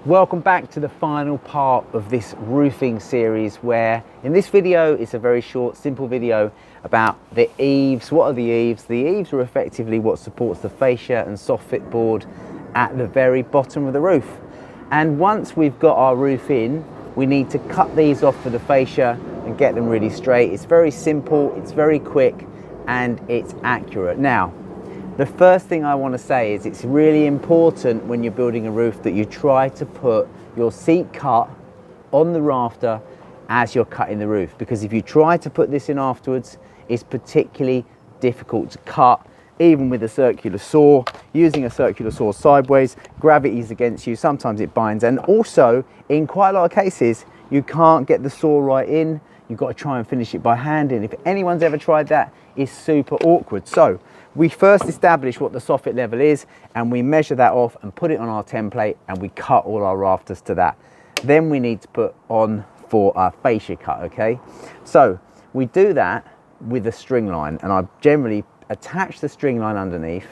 Welcome back to the final part of this roofing series, where in this video it's a very short, simple video about the eaves. What are the eaves? The eaves are effectively what supports the fascia and soffit board at the very bottom of the roof. And once we've got our roof in, we need to cut these off for the fascia and get them really straight. It's very simple, it's very quick, and it's accurate. Now, the first thing I want to say is it's really important when you're building a roof that you try to put your seat cut on the rafter as you're cutting the roof, because if you try to put this in afterwards, it's particularly difficult to cut, even with a circular saw. Using a circular saw sideways, gravity's against you, sometimes it binds, and also in quite a lot of cases you can't get the saw right in. You've got to try and finish it by hand, and if anyone's ever tried that, it's super awkward. So we first establish what the soffit level is, and we measure that off and put it on our template, and we cut all our rafters to that. Then we need to put on for our fascia cut, okay? So we do that with a string line, and I generally attach the string line underneath,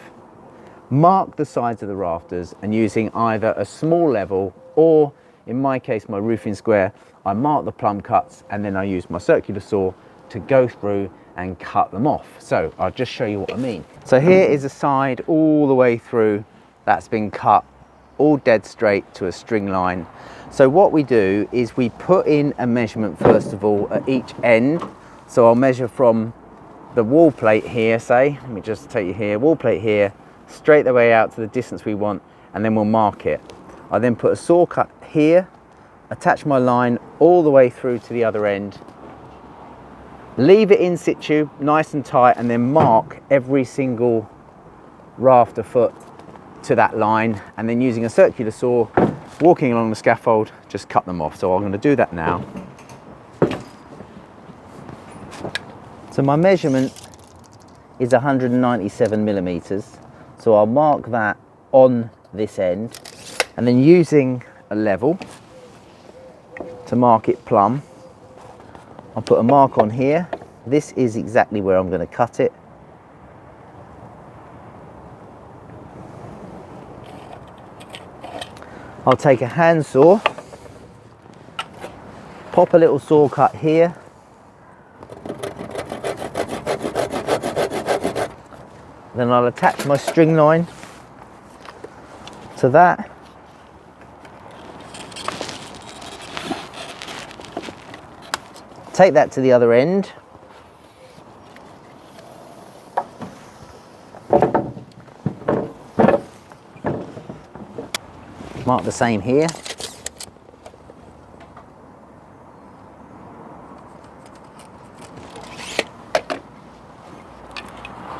mark the sides of the rafters, and using either a small level or, in my case, my roofing square, I mark the plumb cuts, and then I use my circular saw to go through and cut them off. So I'll just show you what I mean. So here is a side all the way through that's been cut all dead straight to a string line. So what we do is we put in a measurement first of all at each end. So I'll measure from the wall plate here, say, let me just take you here, wall plate here, straight the way out to the distance we want, and then we'll mark it. I then put a saw cut here, attach my line all the way through to the other end, leave it in situ nice and tight, and then mark every single rafter foot to that line, and then using a circular saw, walking along the scaffold, just cut them off. So I'm going to do that now. So my measurement is 197 millimeters, so I'll mark that on this end, and then using a level to mark it plumb, I'll put a mark on here. This is exactly where I'm going to cut it. I'll take a handsaw, pop a little saw cut here, then I'll attach my string line to that. Take that to the other end. Mark the same here.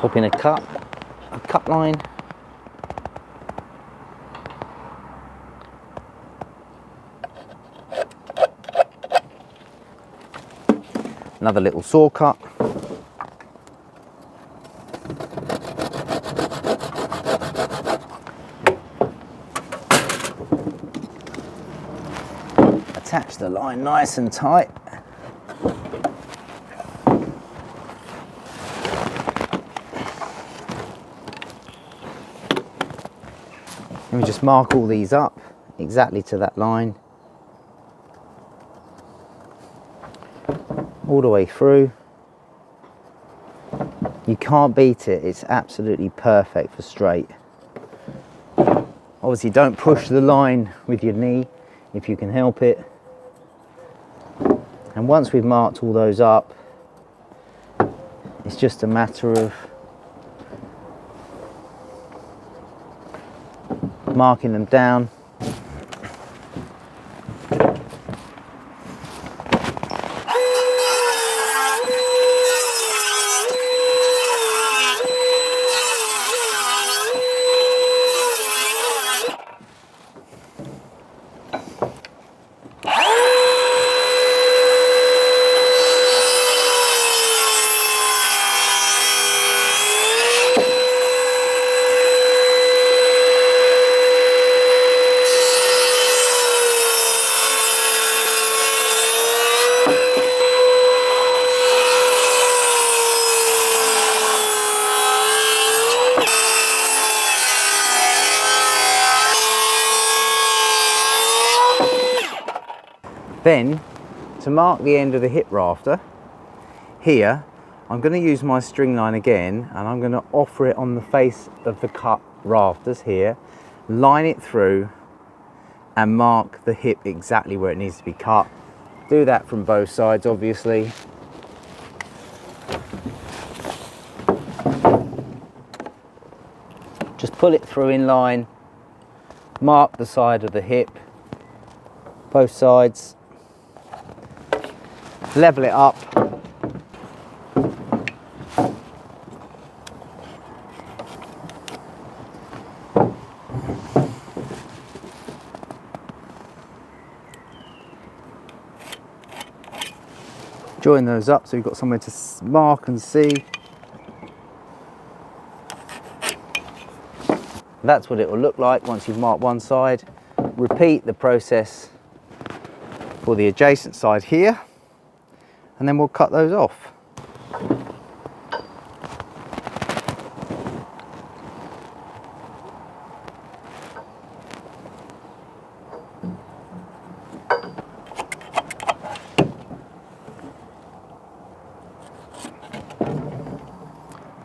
Pop in a cut line. Another little saw cut. Attach the line nice and tight. And we just mark all these up exactly to that line, all the way through. You can't beat it, it's absolutely perfect for straight. Obviously don't push the line with your knee if you can help it. And once we've marked all those up, it's just a matter of marking them down. Then, to mark the end of the hip rafter, here, I'm going to use my string line again, and I'm going to offer it on the face of the cut rafters here, line it through, and mark the hip exactly where it needs to be cut. Do that from both sides, obviously. Just pull it through in line, mark the side of the hip, both sides, level it up. Join those up so you've got somewhere to mark and see. That's what it will look like once you've marked one side. Repeat the process for the adjacent side here, and then we'll cut those off.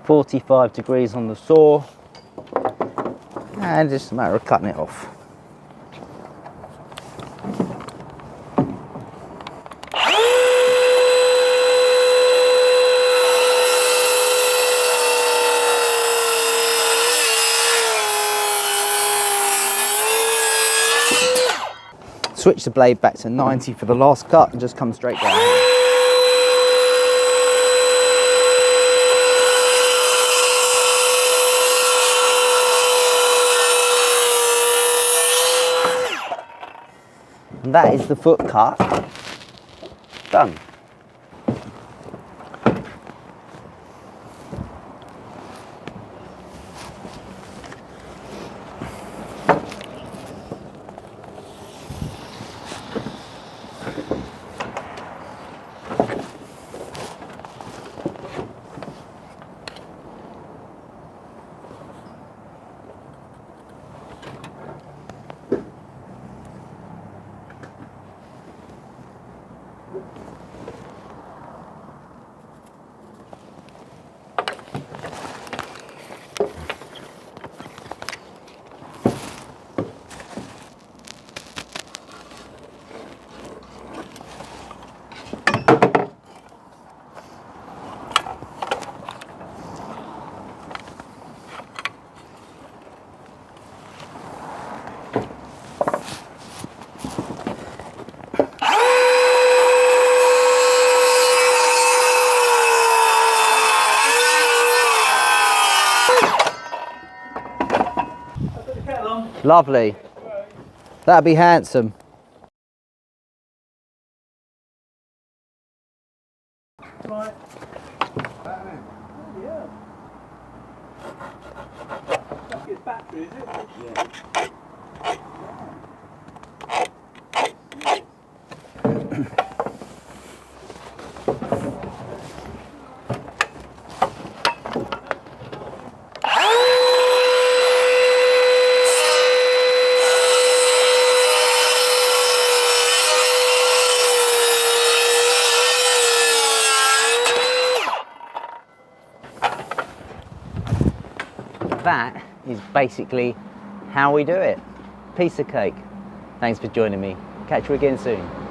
.45 on the saw, and just a matter of cutting it off. Switch the blade back to 90 for the last cut and just come straight down. And that is the foot cut done. Lovely. That'd be handsome. Right. Yeah. That's his battery, is it? Yeah. That is basically how we do it. Piece of cake. Thanks for joining me. Catch you again soon.